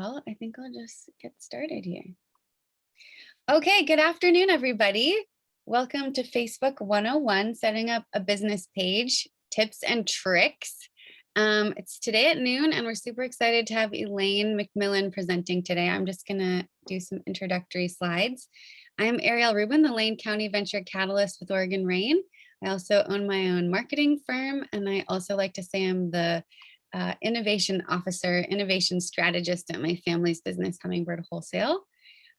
Well, I think I'll just get started here. Okay, good afternoon, everybody. Welcome to Facebook 101, setting up a business page, tips and tricks. It's today at noon, and we're super excited to have Elaine McMillan presenting today. I'm just gonna do some introductory slides. I'm Ariel Rubin, the Lane County Venture Catalyst with Oregon Rain. I also own my own marketing firm, and I also like to say I'm the innovation officer, innovation strategist at my family's business, Hummingbird Wholesale.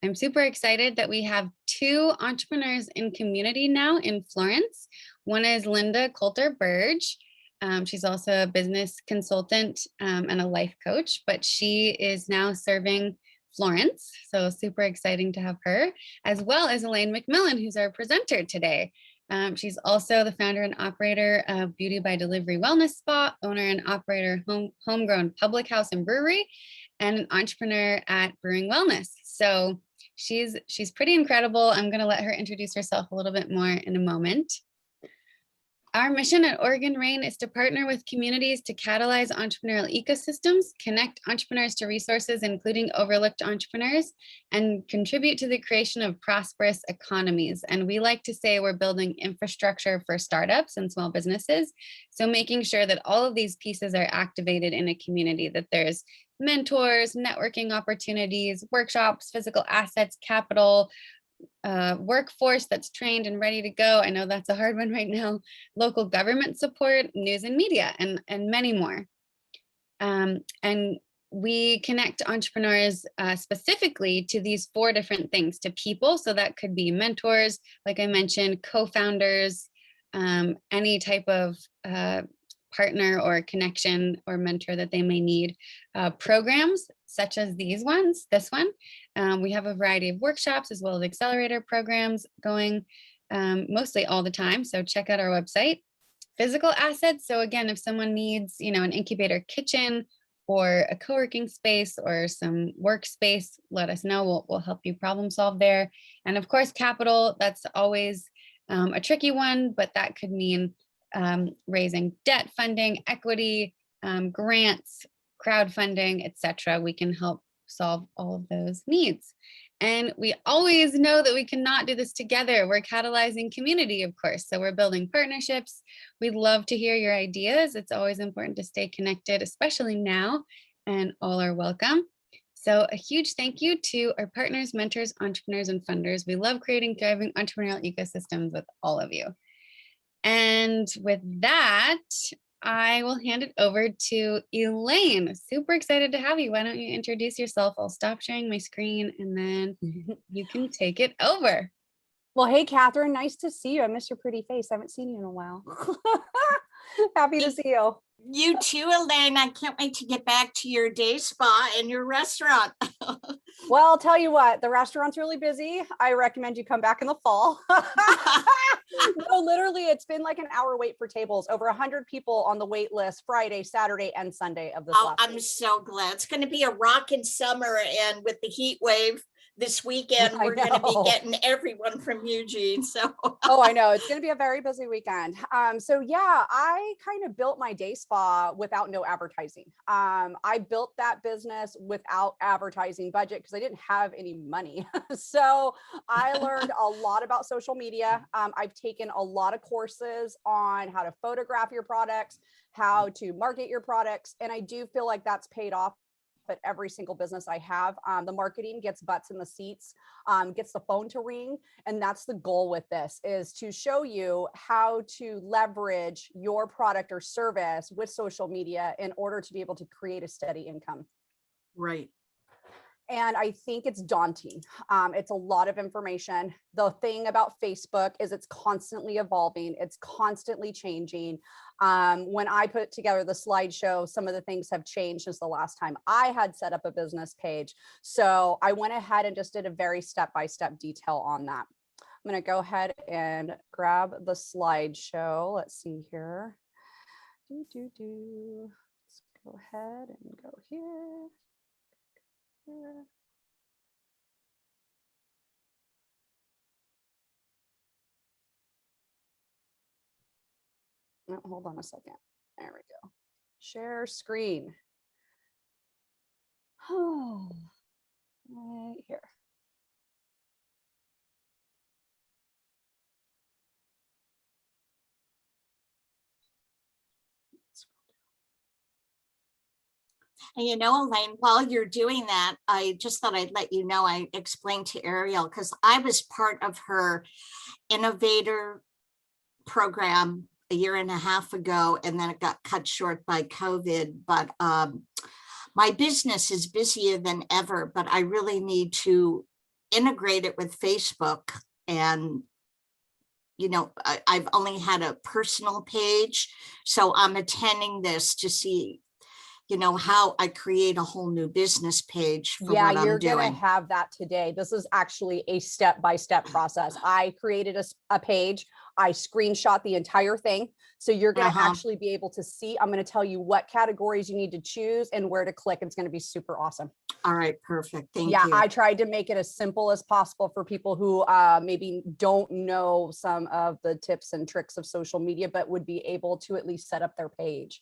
I'm super excited that we have two entrepreneurs in community now in Florence. One is Linda Coulter Burge. She's also a business consultant and a life coach, but she is now serving Florence. So super exciting to have her, as well as Elaine McMillan, who's our presenter today. She's also the founder and operator of Beauty by Delivery Wellness Spa, owner and operator Homegrown Public House and Brewery, and an entrepreneur at Brewing Wellness. So she's pretty incredible. I'm going to let her introduce herself a little bit more in a moment. Our mission at Oregon Rain is to partner with communities to catalyze entrepreneurial ecosystems, connect entrepreneurs to resources, including overlooked entrepreneurs, and contribute to the creation of prosperous economies. And we like to say we're building infrastructure for startups and small businesses. So making sure that all of these pieces are activated in a community, that there's mentors, networking opportunities, workshops, physical assets, capital, workforce that's trained and ready to go. I know that's a hard one right now. Local government support, news and media, and many more. And we connect entrepreneurs specifically to these four different things: to people, so that could be mentors, like I mentioned, co-founders, any type of partner or connection or mentor that they may need, programs such as this one. We have a variety of workshops as well as accelerator programs going mostly all the time. So check out our website. Physical assets. So again, if someone needs, an incubator kitchen or a co-working space or some workspace, let us know. We'll help you problem solve there. And of course, capital, that's always a tricky one, but that could mean raising debt funding, equity, grants, crowdfunding, etc. We can help solve all of those needs. And we always know that we cannot do this together. We're catalyzing community, of course. So we're building partnerships. We'd love to hear your ideas. It's always important to stay connected, especially now, and all are welcome. So a huge thank you to our partners, mentors, entrepreneurs, and funders. We love creating thriving entrepreneurial ecosystems with all of you. And with that, I will hand it over to Elaine. Super excited to have you. Why don't you introduce yourself? I'll stop sharing my screen and then you can take it over. Well, hey, Catherine, nice to see you. I miss your pretty face. I haven't seen you in a while. Happy to see you. You too, Elaine. I can't wait to get back to your day spa and your restaurant. Well, I'll tell you what, the restaurant's really busy. I recommend you come back in the fall. No, literally, it's been like an hour wait for tables. Over 100 people on the wait list Friday, Saturday, and Sunday of this last I'm week. so glad. It's going to be a rockin' summer, and with the heat wave this weekend, we're going to be getting everyone from Eugene. So oh, I know, it's going to be a very busy weekend. So yeah, I kind of built my day spa without no advertising. I built that business without advertising budget because I didn't have any money. So I learned a lot about social media. I've taken a lot of courses on how to photograph your products, how to market your products, and I do feel like that's paid off at every single business I have. The marketing gets butts in the seats, gets the phone to ring. And that's the goal with this, is to show you how to leverage your product or service with social media in order to be able to create a steady income. right. And I think it's daunting. It's a lot of information. The thing about Facebook is it's constantly evolving. It's constantly changing. When I put together the slideshow, some of the things have changed since the last time I had set up a business page. So I went ahead and just did a very step-by-step detail on that. I'm going to go ahead and grab the slideshow. Let's see here. Let's go ahead and go here. Oh, hold on a second. There we go. Share screen. Right here. And you know, Elaine, while you're doing that, I just thought I'd let you know, I explained to Ariel, because I was part of her innovator program a year and a half ago, and then it got cut short by COVID. But my business is busier than ever, but I really need to integrate it with Facebook. And you know, I've only had a personal page, so I'm attending this to see, you know, how I create a whole new business page for Yeah, what I'm you're going to doing. have that today. This is actually a step-by-step process. I created a page. I screenshot the entire thing. So you're going to actually be able to see. I'm going to tell you what categories you need to choose and where to click. It's going to be super awesome. All right, perfect. Thank Yeah, you. I tried to make it as simple as possible for people who maybe don't know some of the tips and tricks of social media, but would be able to at least set up their page.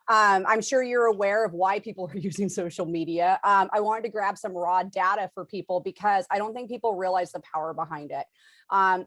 I'm sure you're aware of why people are using social media. I wanted to grab some raw data for people because I don't think people realize the power behind it.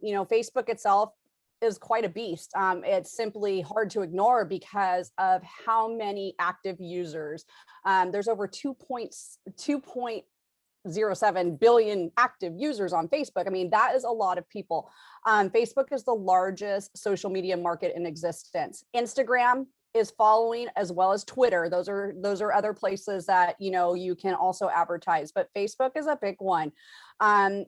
You know, Facebook itself is quite a beast. It's simply hard to ignore because of how many active users. There's over 2.07 billion active users on Facebook. I mean, that is a lot of people. Facebook is the largest social media market in existence. Instagram is following, as well as Twitter. Those are other places that, you know, you can also advertise, but Facebook is a big one.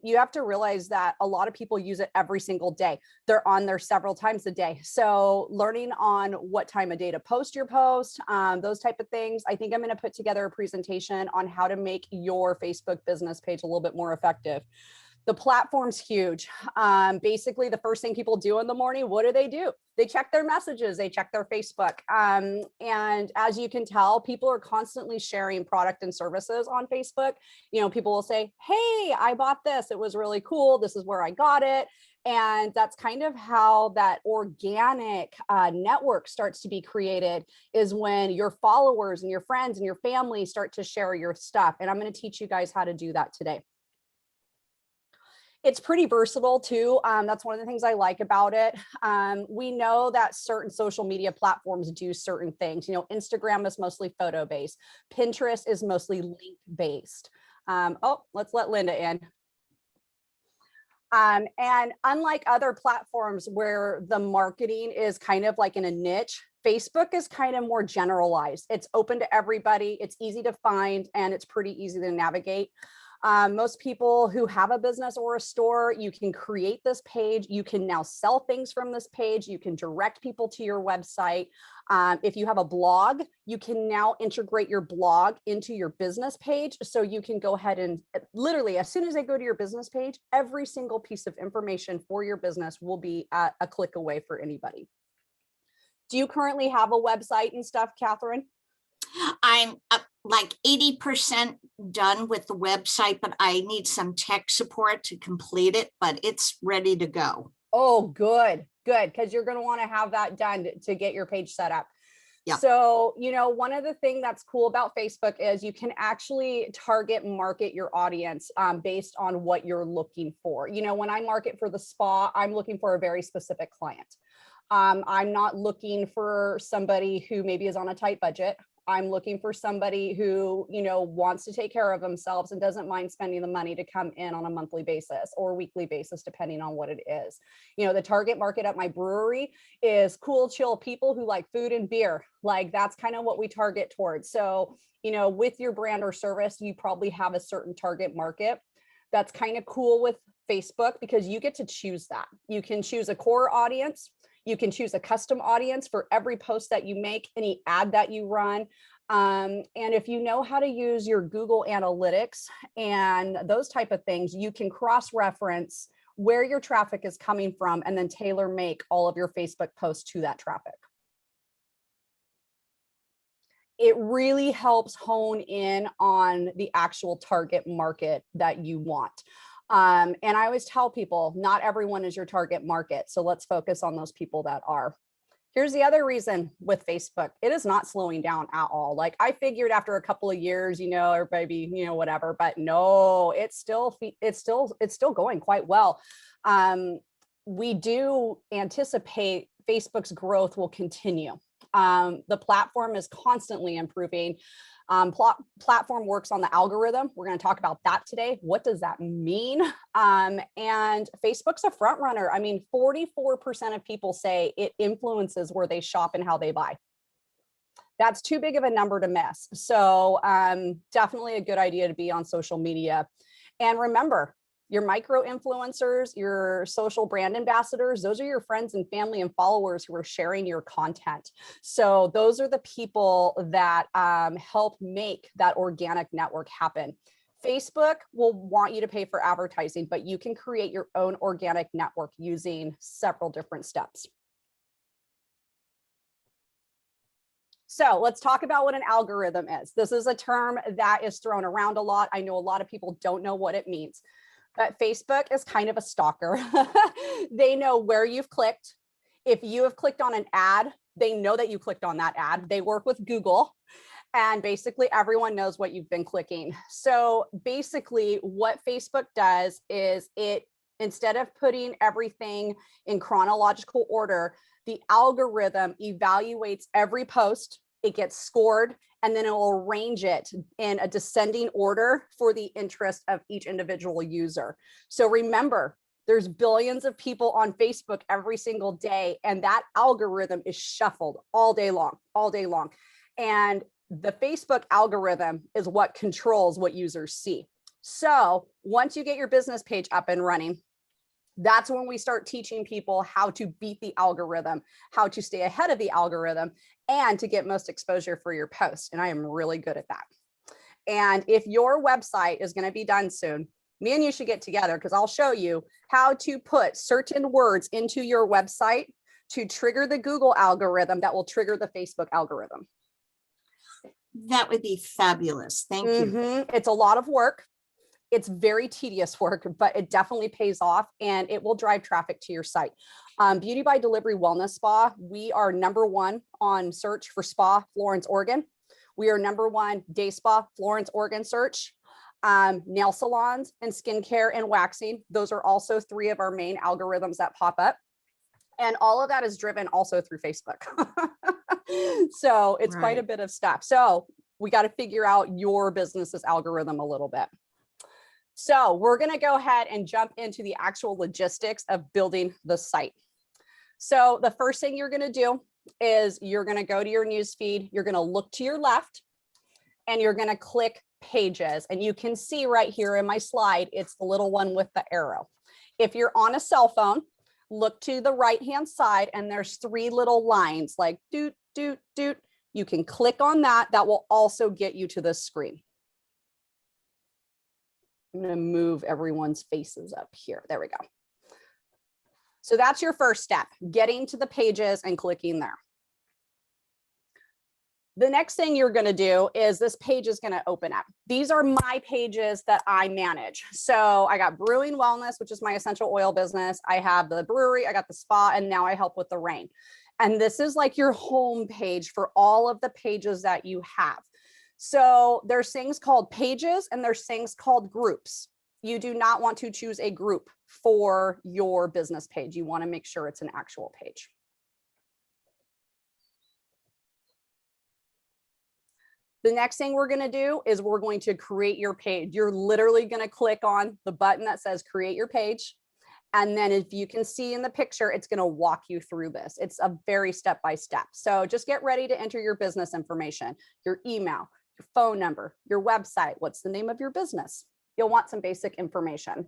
You have to realize that a lot of people use it every single day. They're on there several times a day. So learning on what time of day to post your post, those type of things. I think I'm going to put together a presentation on how to make your Facebook business page a little bit more effective. The platform's huge. Basically, the first thing people do in the morning, what do? They check their messages, they check their Facebook. And as you can tell, people are constantly sharing product and services on Facebook. You know, people will say, hey, I bought this. It was really cool. This is where I got it. And that's kind of how that organic network starts to be created, is when your followers and your friends and your family start to share your stuff. And I'm going to teach you guys how to do that today. It's pretty versatile too. That's one of the things I like about it. We know that certain social media platforms do certain things. You know, Instagram is mostly photo based. Pinterest is mostly link based. Oh, let's let Linda in. And unlike other platforms where the marketing is kind of like in a niche, Facebook is kind of more generalized. It's open to everybody. It's easy to find, and it's pretty easy to navigate. Most people who have a business or a store, you can create this page. You can now sell things from this page. You can direct people to your website. If you have a blog, you can now integrate your blog into your business page. So you can go ahead and literally, as soon as they go to your business page, every single piece of information for your business will be at a click away for anybody. Do you currently have a website and stuff, Catherine? I'm like 80% done with the website, but I need some tech support to complete it, but it's ready to go. Oh, good. Because you're going to want to have that done to get your page set up. Yeah. So, you know, one of the things that's cool about Facebook is you can actually target market your audience based on what you're looking for. You know, when I market for the spa, I'm looking for a very specific client. I'm not looking for somebody who maybe is on a tight budget. I'm looking for somebody who, you know, wants to take care of themselves and doesn't mind spending the money to come in on a monthly basis or weekly basis, depending on what it is. You know, the target market at my brewery is cool, chill people who like food and beer. Like that's kind of what we target towards. So, you know, with your brand or service, you probably have a certain target market. That's kind of cool with Facebook because you get to choose that. You can choose a core audience. You can choose a custom audience for every post that you make, any ad that you run. And if you know how to use your Google Analytics and those type of things, you can cross-reference where your traffic is coming from and then tailor make all of your Facebook posts to that traffic. It really helps hone in on the actual target market that you want. And I always tell people, not everyone is your target market. So let's focus on those people that are. Here's the other reason with Facebook. It is not slowing down at all. Like I figured after a couple of years, everybody be, whatever, but no, it's still going quite well. We do anticipate Facebook's growth will continue. The platform is constantly improving. Platform works on the algorithm. We're going to talk about that today. What does that mean? And Facebook's a front runner. I mean, 44% of people say it influences where they shop and how they buy. That's too big of a number to miss. So definitely a good idea to be on social media. And remember, your micro influencers, your social brand ambassadors, those are your friends and family and followers who are sharing your content. So those are the people that help make that organic network happen. Facebook will want you to pay for advertising, but you can create your own organic network using several different steps. So let's talk about what an algorithm is. This is a term that is thrown around a lot. I know a lot of people don't know what it means. But Facebook is kind of a stalker. They know where you've clicked. If you have clicked on an ad, they know that you clicked on that ad. They work with Google, and basically everyone knows what you've been clicking. So basically what Facebook does is instead of putting everything in chronological order, the algorithm evaluates every post, it gets scored, and then it will arrange it in a descending order for the interest of each individual user. So remember, there's billions of people on Facebook every single day, and that algorithm is shuffled all day long. And the Facebook algorithm is what controls what users see. So once you get your business page up and running, that's when we start teaching people how to beat the algorithm, how to stay ahead of the algorithm, and to get most exposure for your post. And I am really good at that. And if your website is going to be done soon, me and you should get together because I'll show you how to put certain words into your website to trigger the Google algorithm that will trigger the Facebook algorithm. That would be fabulous. Thank you. It's a lot of work. It's very tedious work, but it definitely pays off and it will drive traffic to your site. Beauty by Delivery Wellness Spa, we are #1 on search for spa, Florence, Oregon. We are #1 day spa, Florence, Oregon search. Nail salons and skincare and waxing. Those are also 3 of our main algorithms that pop up. And all of that is driven also through Facebook. So it's quite a bit of stuff. So we got to figure out your business's algorithm a little bit. So we're going to go ahead and jump into the actual logistics of building the site. So the first thing you're going to do is you're going to go to your news feed. You're going to look to your left and you're going to click pages. And you can see right here in my slide, it's the little one with the arrow. If you're on a cell phone, look to the right-hand side and there's 3 little lines like doot, doot, doot. You can click on that. That will also get you to this screen. I'm going to move everyone's faces up here. There we go. So that's your first step, getting to the pages and clicking there. The next thing you're going to do is this page is going to open up. These are my pages that I manage. So I got Brewing Wellness, which is my essential oil business. I have the brewery, I got the spa, and now I help with the rain. And this is like your home page for all of the pages that you have. So there's things called pages and there's things called groups. You do not want to choose a group for your business page. You want to make sure it's an actual page. The next thing we're going to do is we're going to create your page. You're literally going to click on the button that says create your page. And then if you can see in the picture, it's going to walk you through this. It's a very step-by-step. So just get ready to enter your business information, your email, your phone number, your website. What's the name of your business? You'll want some basic information.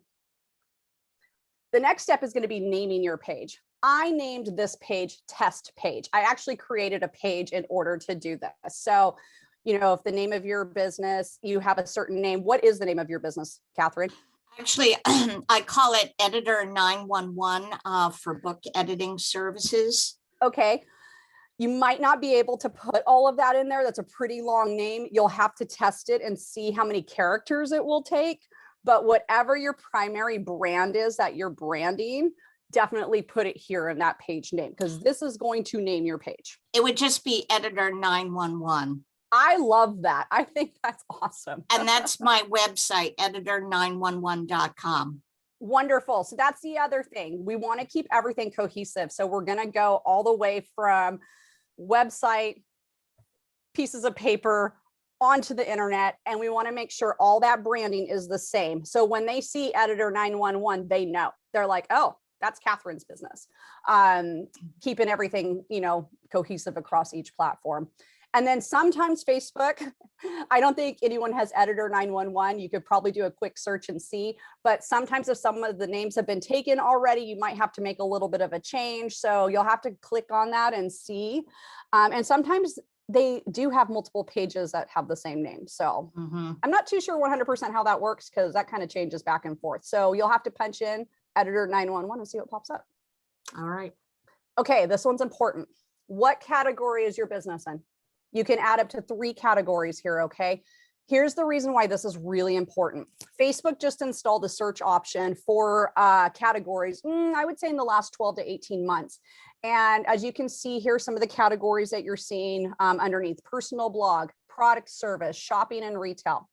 The next step is going to be naming your page. I named this page test page. I actually created a page in order to do this. So, you know, if the name of your business, you have a certain name. What is the name of your business, Catherine? Actually, I call it Editor 911 for book editing services. Okay. You might not be able to put all of that in there. That's a pretty long name. You'll have to test it and see how many characters it will take. But whatever your primary brand is that you're branding, definitely put it here in that page name, because this is going to name your page. It would just be editor 911. I love that. I think that's awesome. And that's my website, editor911.com. Wonderful. So that's the other thing. We want to keep everything cohesive. So we're going to go all the way from website, pieces of paper, onto the internet, and we want to make sure all that branding is the same. So when they see editor 911, they know. They're like, oh, that's Catherine's business. Keeping everything, cohesive across each platform. And then sometimes Facebook, I don't think anyone has editor 911. You could probably do a quick search and see, but sometimes if some of the names have been taken already, you might have to make a little bit of a change. So you'll have to click on that and see. And sometimes they do have multiple pages that have the same name. So I'm not too sure 100% how that works, because that kind of changes back and forth. So you'll have to punch in editor 911 and see what pops up. All right. Okay, this one's important. What category is your business in? You can add up to 3 categories here, okay? Here's the reason why this is really important. Facebook just installed a search option for categories, I would say in the last 12 to 18 months. And as you can see here, some of the categories that you're seeing underneath: personal blog, product service, shopping and retail.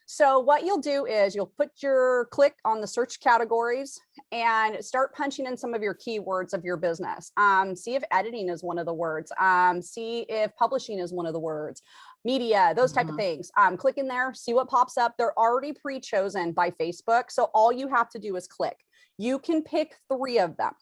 So what you'll do is you'll click on the search categories and start punching in some of your keywords of your business. See if editing is one of the words. See if publishing is one of the words. Media, those type of things. Click in there, see what pops up. They're already pre-chosen by Facebook. So all you have to do is click. You can pick 3 of them.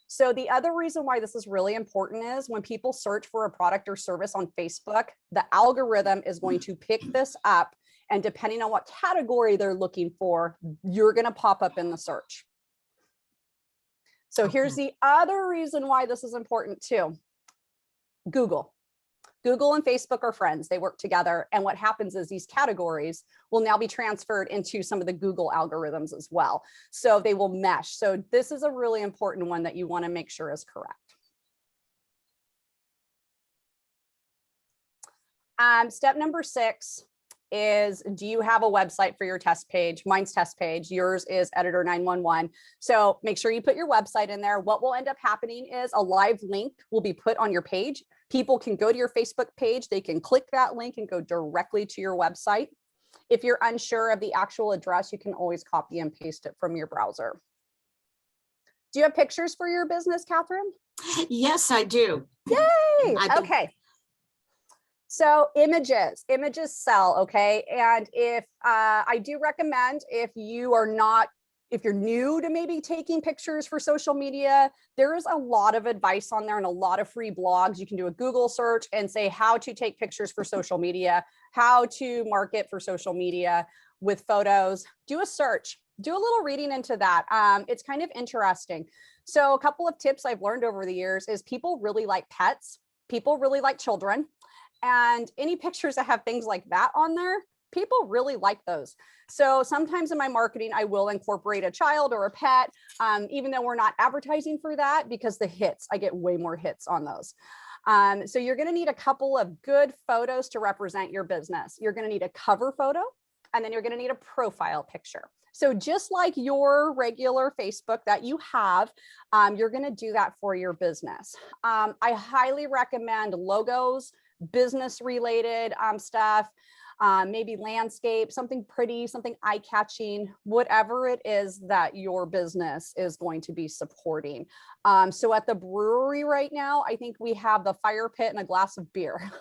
So the other reason why this is really important is when people search for a product or service on Facebook, the algorithm is going to pick this up. And depending on what category they're looking for, you're going to pop up in the search. So here's the other reason why this is important too. Google and Facebook are friends. They work together. And what happens is these categories will now be transferred into some of the Google algorithms as well. So they will mesh. So this is a really important one that you want to make sure is correct. Step number 6 is, do you have a website for your test page? Mine's test page. Yours is editor 911. So make sure you put your website in there. What will end up happening is a live link will be put on your page. People can go to your Facebook page. They can click that link and go directly to your website. If you're unsure of the actual address, you can always copy and paste it from your browser. Do you have pictures for your business, Catherine? Yes, I do. Yay! Okay. So images sell, okay? And if I do recommend, if you're new to maybe taking pictures for social media, there is a lot of advice on there and a lot of free blogs. You can do a Google search and say how to take pictures for social media, how to market for social media with photos. Do a search, do a little reading into that. It's kind of interesting. So a couple of tips I've learned over the years is people really like pets. People really like children. And any pictures that have things like that on there, people really like those. So sometimes in my marketing, I will incorporate a child or a pet, even though we're not advertising for that, because the hits, I get way more hits on those. So you're going to need a couple of good photos to represent your business. You're going to need a cover photo, and then you're going to need a profile picture. So just like your regular Facebook that you have, you're going to do that for your business. I highly recommend logos, business related stuff, maybe landscape, something pretty, something eye-catching, whatever it is that your business is going to be supporting. So at the brewery right now, I think we have the fire pit and a glass of beer.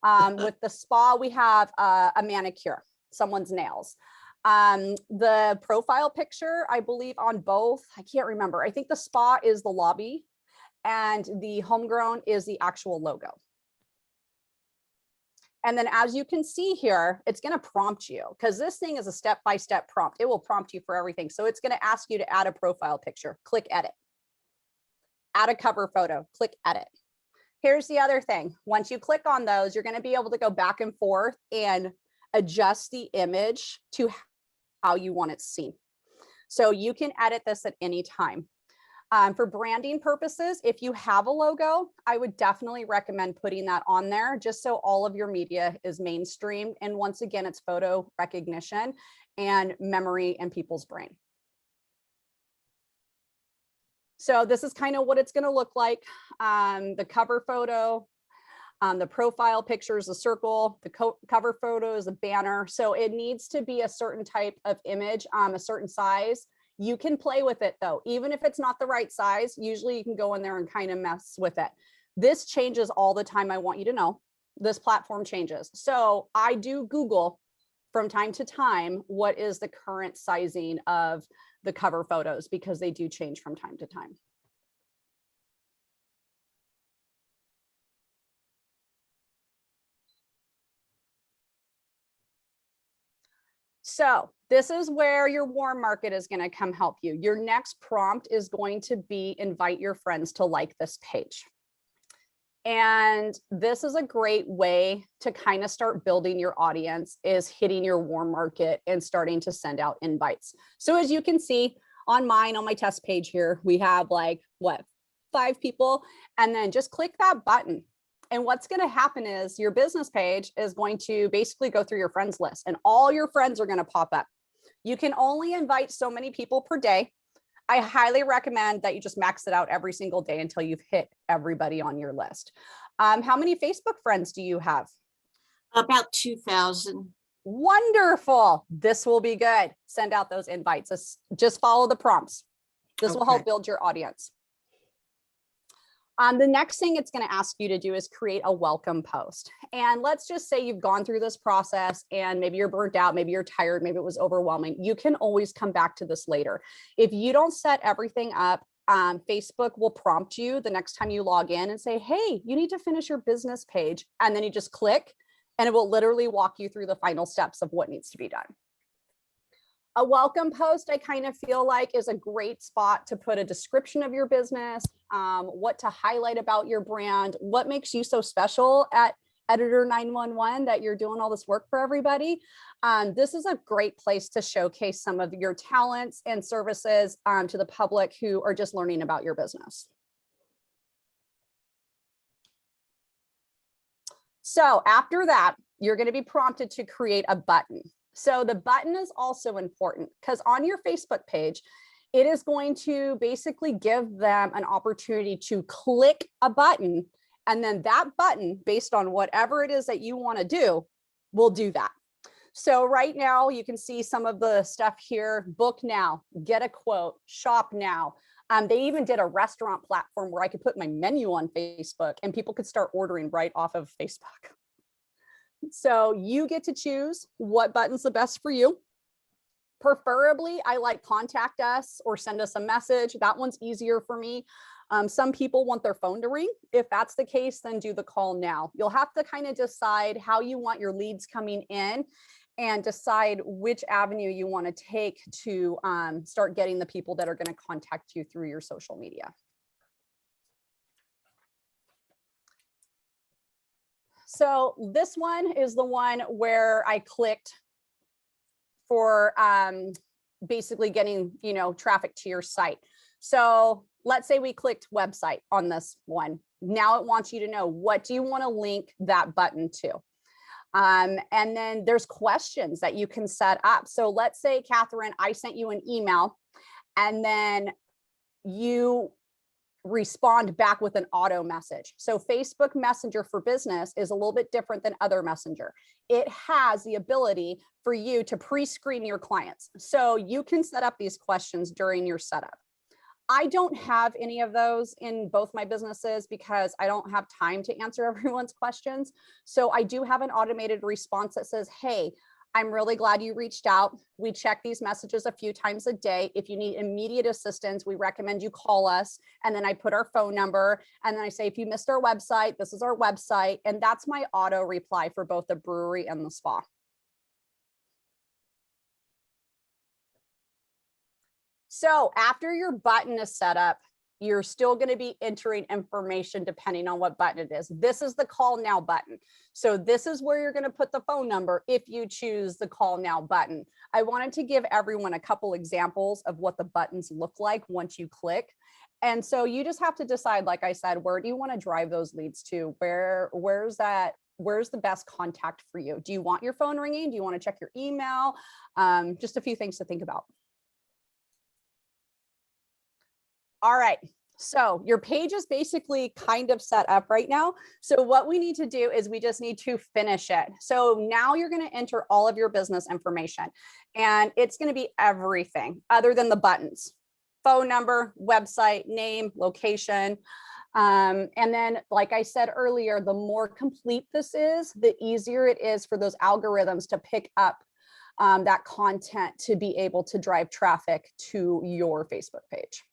With the spa, we have a manicure, someone's nails. The profile picture, I believe on both, I can't remember. I think the spa is the lobby and the homegrown is the actual logo. And then as you can see here, it's going to prompt you, because this thing is a step-by-step prompt. It will prompt you for everything. So it's going to ask you to add a profile picture, click edit. Add a cover photo, click edit. Here's the other thing. Once you click on those, you're going to be able to go back and forth and adjust the image to how you want it seen. So you can edit this at any time. For branding purposes, if you have a logo, I would definitely recommend putting that on there just so all of your media is mainstream. And once again, it's photo recognition and memory in people's brain. So this is kind of what it's going to look like. The cover photo, the profile picture is a circle, the cover photo is a banner. So it needs to be a certain type of image, a certain size. You can play with it though, even if it's not the right size. Usually you can go in there and kind of mess with it. This changes all the time. I want you to know this platform changes. So I do Google from time to time what is the current sizing of the cover photos, because they do change from time to time. So this is where your warm market is going to come help you. Your next prompt is going to be invite your friends to like this page. And this is a great way to kind of start building your audience, is hitting your warm market and starting to send out invites. So as you can see on mine, on my test page here, we have like what, 5 people, and then just click that button. And what's going to happen is your business page is going to basically go through your friends list, and all your friends are going to pop up. You can only invite so many people per day. I highly recommend that you just max it out every single day until you've hit everybody on your list. How many Facebook friends do you have? About 2,000. Wonderful. This will be good. Send out those invites. Just follow the prompts. This will help build your audience. The next thing it's going to ask you to do is create a welcome post. And let's just say you've gone through this process and maybe you're burnt out, maybe you're tired, maybe it was overwhelming. You can always come back to this later. If you don't set everything up, Facebook will prompt you the next time you log in and say, hey, you need to finish your business page. And then you just click and it will literally walk you through the final steps of what needs to be done. A welcome post, I kind of feel like, is a great spot to put a description of your business, what to highlight about your brand, what makes you so special at Editor 911 that you're doing all this work for everybody. This is a great place to showcase some of your talents and services to the public who are just learning about your business. So after that, you're going to be prompted to create a button. So the button is also important because on your Facebook page, it is going to basically give them an opportunity to click a button, and then that button, based on whatever it is that you want to do, will do that. So right now you can see some of the stuff here: book now, get a quote, shop now. They even did a restaurant platform where I could put my menu on Facebook and people could start ordering right off of Facebook. So you get to choose what button's the best for you. Preferably, I like contact us or send us a message. That one's easier for me. Some people want their phone to ring. If that's the case, then do the call now. You'll have to kind of decide how you want your leads coming in and decide which avenue you want to take to start getting the people that are going to contact you through your social media. So this one is the one where I clicked for basically getting, traffic to your site. So let's say we clicked website on this one. Now it wants you to know, what do you want to link that button to? And then there's questions that you can set up. So let's say, Catherine, I sent you an email and then you respond back with an auto message. So Facebook Messenger for Business is a little bit different than other Messenger. It has the ability for you to pre-screen your clients. So you can set up these questions during your setup. I don't have any of those in both my businesses because I don't have time to answer everyone's questions. So I do have an automated response that says, hey, I'm really glad you reached out. We check these messages a few times a day. If you need immediate assistance, we recommend you call us. And then I put our phone number. And then I say, if you missed our website, this is our website. And that's my auto reply for both the brewery and the spa. So after your button is set up, you're still going to be entering information depending on what button it is. This is the call now button. So this is where you're going to put the phone number if you choose the call now button. I wanted to give everyone a couple examples of what the buttons look like once you click. And so you just have to decide, like I said, where do you want to drive those leads to? Where's the best contact for you? Do you want your phone ringing? Do you want to check your email? Just a few things to think about. All right. So your page is basically kind of set up right now. So what we need to do is we just need to finish it. So now you're going to enter all of your business information, and it's going to be everything other than the buttons: phone number, website, name, location. And then, like I said earlier, the more complete this is, the easier it is for those algorithms to pick up that content to be able to drive traffic to your Facebook page.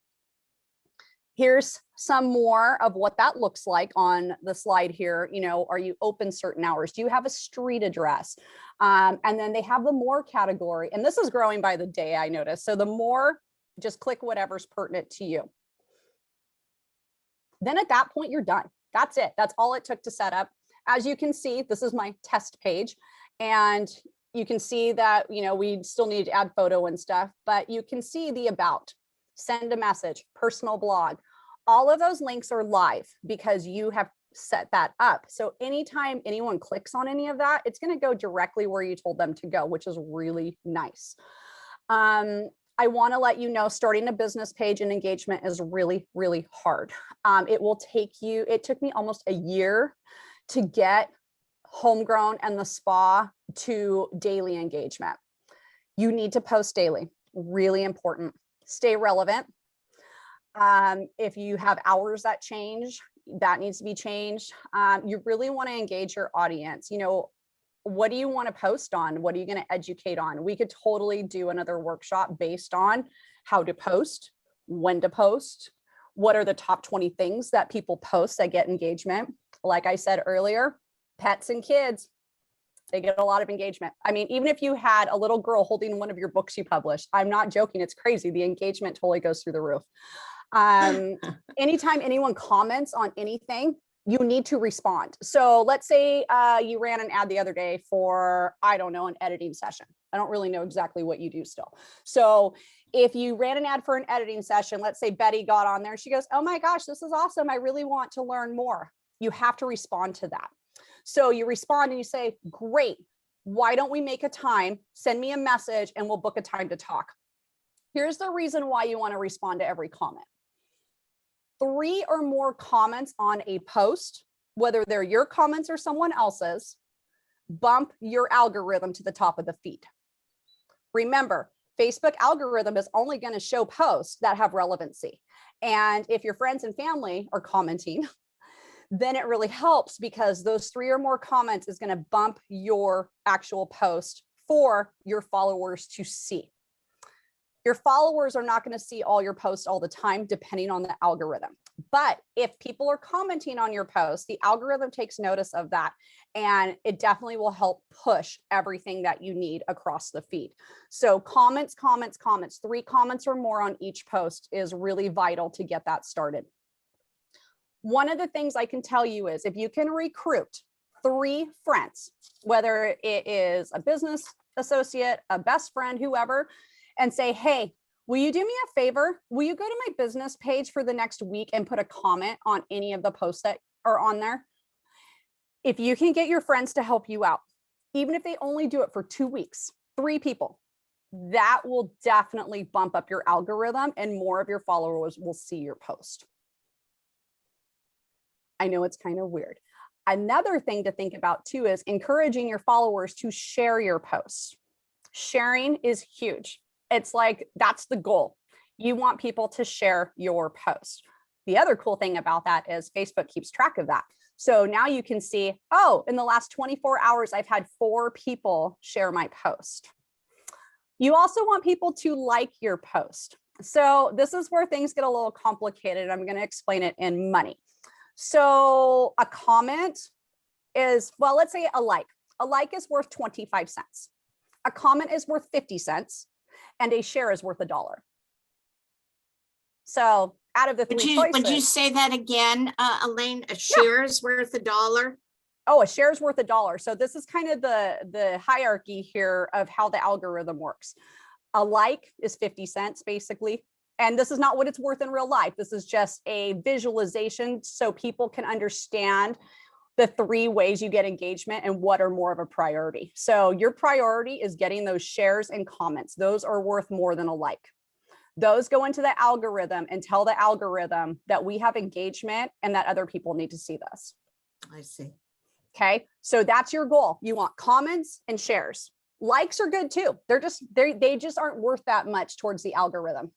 Here's some more of what that looks like on the slide here. You know, are you open certain hours? Do you have a street address? And then they have the more category, and this is growing by the day, I noticed. So the more, just click whatever's pertinent to you. Then at that point, you're done. That's it. That's all it took to set up. As you can see, this is my test page, and you can see that, you know, we still need to add photo and stuff, but you can see the about, send a message, personal blog. All of those links are live because you have set that up. So anytime anyone clicks on any of that, it's going to go directly where you told them to go, which is really nice. I want to let you know, starting a business page and engagement is really, really hard. It will take you, it took me almost a year to get Homegrown and the spa to daily engagement. You need to post daily, really important. Stay relevant. If you have hours that change, that needs to be changed. You really want to engage your audience. You know, what do you want to post on? What are you going to educate on? We could totally do another workshop based on how to post, when to post, what are the top 20 things that people post that get engagement. Like I said earlier, pets and kids, they get a lot of engagement. I mean, even if you had a little girl holding one of your books you published, I'm not joking, it's crazy. The engagement totally goes through the roof. Anytime anyone comments on anything, you need to respond. So let's say you ran an ad the other day for, I don't know, an editing session. I don't really know exactly what you do still. So if you ran an ad for an editing session, let's say Betty got on there, she goes, oh my gosh, this is awesome. I really want to learn more. You have to respond to that. So you respond and you say, great, why don't we make a time? Send me a message and we'll book a time to talk. Here's the reason why you want to respond to every comment. 3 or more comments on a post, whether they're your comments or someone else's, bump your algorithm to the top of the feed. Remember, Facebook algorithm is only going to show posts that have relevancy. And if your friends and family are commenting, then it really helps because those 3 or more comments is going to bump your actual post for your followers to see. Your followers are not going to see all your posts all the time, depending on the algorithm. But if people are commenting on your post, the algorithm takes notice of that, and it definitely will help push everything that you need across the feed. So comments, comments, comments, 3 comments or more on each post is really vital to get that started. One of the things I can tell you is if you can recruit 3 friends, whether it is a business associate, a best friend, whoever, and say, hey, will you do me a favor? Will you go to my business page for the next week and put a comment on any of the posts that are on there? If you can get your friends to help you out, even if they only do it for 2 weeks, 3 people, that will definitely bump up your algorithm and more of your followers will see your post. I know it's kind of weird. Another thing to think about too is encouraging your followers to share your posts. Sharing is huge. It's like, that's the goal. You want people to share your post. The other cool thing about that is Facebook keeps track of that. So now you can see, oh, in the last 24 hours, I've had 4 people share my post. You also want people to like your post. So this is where things get a little complicated. I'm going to explain it in money. So a comment is, well, let's say a like. A like is worth 25 cents. A comment is worth 50 cents. And a share is worth $1. So out of the 3 choices. Would you say that again, Elaine? A share is worth $1? Oh, a share is worth $1. So this is kind of the hierarchy here of how the algorithm works. A like is 50 cents basically. And this is not what it's worth in real life. This is just a visualization so people can understand the 3 ways you get engagement and what are more of a priority. So your priority is getting those shares and comments. Those are worth more than a like. Those go into the algorithm and tell the algorithm that we have engagement and that other people need to see this. I see. Okay. So that's your goal. You want comments and shares. Likes are good too. They just aren't worth that much towards the algorithm.